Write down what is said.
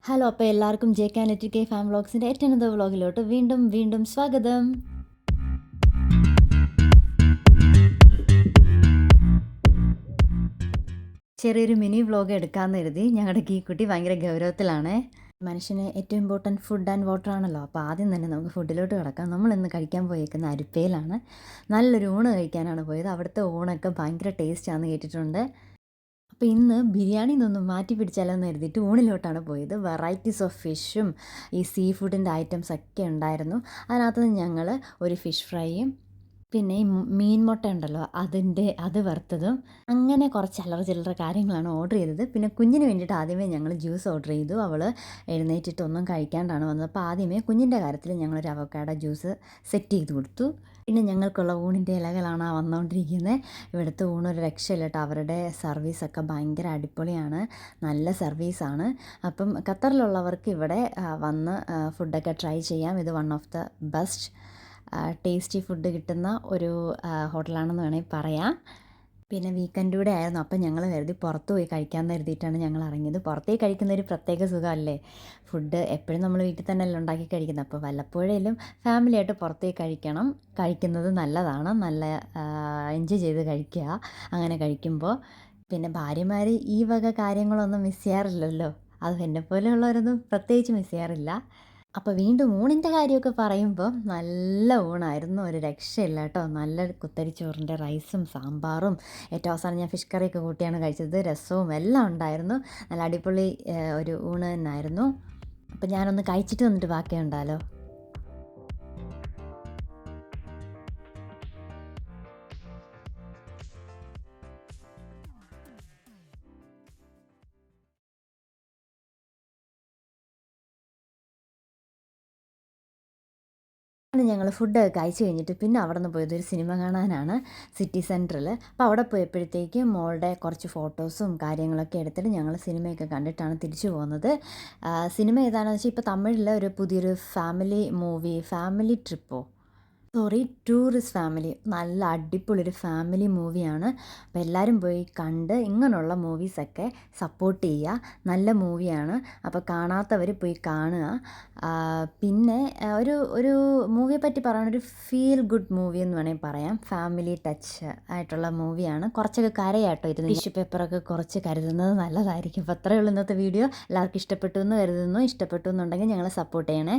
Hello അപ്പോൾ എല്ലാവർക്കും JK farm വ്ളോഗ്സിൻ്റെ ഏറ്റവും പുതിയ വ്ളോഗിലോട്ട് വീണ്ടും സ്വാഗതം. ചെറിയൊരു മിനി വ്ളോഗ് എടുക്കാമെന്ന് കരുതി. ഞങ്ങളുടെ കീക്കുട്ടി ഭയങ്കര ഗൗരവത്തിലാണ്. മനുഷ്യന് ഏറ്റവും ഇമ്പോർട്ടൻറ്റ് ഫുഡ് ആൻഡ് വാട്ടർ ആണല്ലോ. അപ്പോൾ ആദ്യം തന്നെ നമുക്ക് ഫുഡിലോട്ട് കിടക്കാം. നമ്മളിന്ന് കഴിക്കാൻ പോയേക്കുന്ന അരിപ്പയിലാണ്. നല്ലൊരു ഊണ് കഴിക്കാനാണ് പോയത്. അവിടുത്തെ ഊണൊക്കെ ഭയങ്കര ടേസ്റ്റാണെന്ന് കേട്ടിട്ടുണ്ട്. അപ്പോൾ ഇന്ന് ബിരിയാണി നിന്നൊന്നും മാറ്റി പിടിച്ചാലോ എന്ന് കരുതിയിട്ട് ഊണിലോട്ടാണ് പോയത്. വെറൈറ്റീസ് ഓഫ് ഫിഷും ഈ സീ ഫുഡിൻ്റെ ഐറ്റംസ് ഒക്കെ ഉണ്ടായിരുന്നു. അതിനകത്ത് നിന്ന് ഞങ്ങൾ ഒരു ഫിഷ് ഫ്രൈയും പിന്നെ ഈ മീൻ മുട്ട ഉണ്ടല്ലോ അത് വറുത്തതും അങ്ങനെ കുറച്ച് അല്ലറ ചില്ലറ കാര്യങ്ങളാണ് ഓർഡർ ചെയ്തത്. പിന്നെ കുഞ്ഞിന് വേണ്ടിയിട്ട് ആദ്യമേ ഞങ്ങൾ ജ്യൂസ് ഓർഡർ ചെയ്തു. അവൾ എഴുന്നേറ്റിട്ട് ഒന്നും കഴിക്കാണ്ടാണ് വന്നത്. അപ്പോൾ ആദ്യമേ കുഞ്ഞിൻ്റെ കാര്യത്തിൽ ഞങ്ങളൊരു അവക്കാഡോ ജ്യൂസ് സെറ്റ് ചെയ്ത് കൊടുത്തു. പിന്നെ ഞങ്ങൾക്കുള്ള ഊണിൻ്റെ ഇലകളാണ് വന്നുകൊണ്ടിരിക്കുന്നത്. ഇവിടുത്തെ ഊണൊരു രക്ഷയില്ല കേട്ടോ. അവരുടെ സർവീസൊക്കെ ഭയങ്കര അടിപൊളിയാണ്, നല്ല സർവീസാണ്. അപ്പം ഖത്തറിലുള്ളവർക്ക് ഇവിടെ വന്ന് ഫുഡൊക്കെ ട്രൈ ചെയ്യാം. ഇത് one of the best tasty food കിട്ടുന്ന ഒരു ഹോട്ടലാണെന്ന് വേണമെങ്കിൽ പറയാം. പിന്നെ വീക്കെൻഡ് കൂടെ ആയിരുന്നു. അപ്പം ഞങ്ങൾ കരുതി പുറത്ത് പോയി കഴിക്കാമെന്ന് കരുതിയിട്ടാണ് ഞങ്ങൾ ഇറങ്ങിയത്. പുറത്തേക്ക് കഴിക്കുന്ന ഒരു പ്രത്യേക സുഖമല്ലേ. ഫുഡ് എപ്പോഴും നമ്മൾ വീട്ടിൽ തന്നെയല്ലേ ഉണ്ടാക്കി കഴിക്കുന്നത്. അപ്പോൾ വല്ലപ്പോഴേലും ഫാമിലിയായിട്ട് പുറത്തേക്ക് കഴിക്കുന്നത് നല്ലതാണ്. നല്ല എൻജോയ് ചെയ്ത് കഴിക്കുക അങ്ങനെ കഴിക്കുമ്പോൾ. പിന്നെ ഭാര്യമാർ ഈ വക കാര്യങ്ങളൊന്നും മിസ് ചെയ്യാറില്ലല്ലോ. അത് എന്നെപ്പോലെയുള്ളവരൊന്നും പ്രത്യേകിച്ച് മിസ് ചെയ്യാറില്ല. അപ്പോൾ വീണ്ടും ഊണിൻ്റെ കാര്യമൊക്കെ പറയുമ്പോൾ നല്ല ഊണായിരുന്നു, ഒരു രക്ഷയില്ല കേട്ടോ. നല്ല കുത്തരിച്ചോറിൻ്റെ റൈസും സാമ്പാറും ഏറ്റവും അവസാനം ഞാൻ ഫിഷ് കറിയൊക്കെ കൂട്ടിയാണ് കഴിച്ചത്. രസവും എല്ലാം ഉണ്ടായിരുന്നു. നല്ല അടിപൊളി ഒരു ഊണ് തന്നെയായിരുന്നു. അപ്പോൾ ഞാനൊന്ന് കഴിച്ചിട്ട് വന്നിട്ട് ബാക്കിയുണ്ടല്ലോ. ഞങ്ങൾ ഫുഡൊക്കെ കഴിച്ച് കഴിഞ്ഞിട്ട് പിന്നെ അവിടെ നിന്ന് പോയത് ഒരു സിനിമ കാണാനാണ്, സിറ്റി സെൻറ്ററിൽ. അപ്പോൾ അവിടെ പോയപ്പോഴത്തേക്ക് മോളുടെ കുറച്ച് ഫോട്ടോസും കാര്യങ്ങളൊക്കെ എടുത്തിട്ട് ഞങ്ങൾ സിനിമയൊക്കെ കണ്ടിട്ടാണ് തിരിച്ചു പോകുന്നത്. സിനിമ ഏതാണെന്ന് വെച്ചാൽ ഇപ്പോൾ തമിഴിൽ ഒരു പുതിയൊരു ഫാമിലി ട്രിപ്പോ ടൂറിസ്റ്റ് ഫാമിലി, നല്ല അടിപൊളി ഒരു ഫാമിലി മൂവിയാണ്. അപ്പോൾ എല്ലാവരും പോയി കണ്ട് ഇങ്ങനെയുള്ള മൂവീസൊക്കെ സപ്പോർട്ട് ചെയ്യുക. നല്ല മൂവിയാണ്. അപ്പോൾ കാണാത്തവർ പോയി കാണുക. പിന്നെ ഒരു മൂവിയെ പറ്റി പറയണൊരു ഫീൽ ഗുഡ് മൂവി എന്ന് വേണമെങ്കിൽ പറയാം. ഫാമിലി ടച്ച് ആയിട്ടുള്ള മൂവിയാണ്. കുറച്ചൊക്കെ കരയാട്ടോ ഇരുന്ന് ടിഷ്യൂ പേപ്പറൊക്കെ കുറച്ച് കരുതുന്നത് നല്ലതായിരിക്കും. അപ്പോൾ അത്രയേ ഉള്ളൂ ഇന്നത്തെ വീഡിയോ. എല്ലാവർക്കും ഇഷ്ടപ്പെട്ടു എന്ന് കരുതുന്നു. ഇഷ്ടപ്പെട്ടു എന്നുണ്ടെങ്കിൽ ഞങ്ങളെ സപ്പോർട്ട് ചെയ്യണേ.